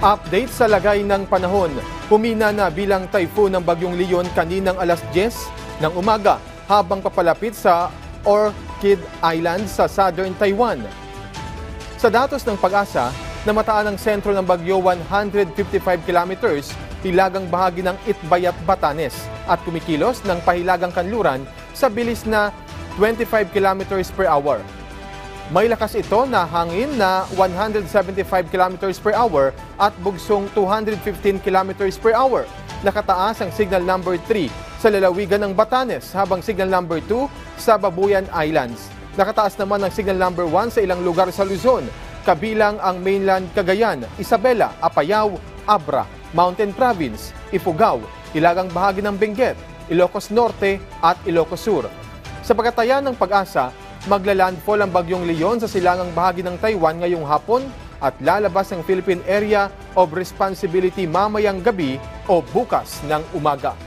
Update sa lagay ng panahon. Humina na bilang typhoon ng Bagyong Leon kaninang alas 10 ng umaga habang papalapit sa Orchid Island sa southern Taiwan. Sa datos ng Pag-asa, namataan ang sentro ng bagyo 155 kilometers hilagang bahagi ng Itbayat, Batanes at kumikilos ng pahilagang kanluran sa bilis na 25 kilometers per hour. May lakas ito na hangin na 175 kilometers per hour at bugsong 215 kilometers per hour. Nakataas ang signal number 3 sa lalawigan ng Batanes habang signal number 2 sa Babuyan Islands. Nakataas naman ang signal number 1 sa ilang lugar sa Luzon, kabilang ang mainland Cagayan, Isabela, Apayao, Abra, Mountain Province, Ifugao, hilagang bahagi ng Benguet, Ilocos Norte at Ilocos Sur. Sa pagkataya ng Pag-asa, maglalandfall ang Bagyong Leon sa silangang bahagi ng Taiwan ngayong hapon at lalabas ng Philippine Area of Responsibility mamayang gabi o bukas ng umaga.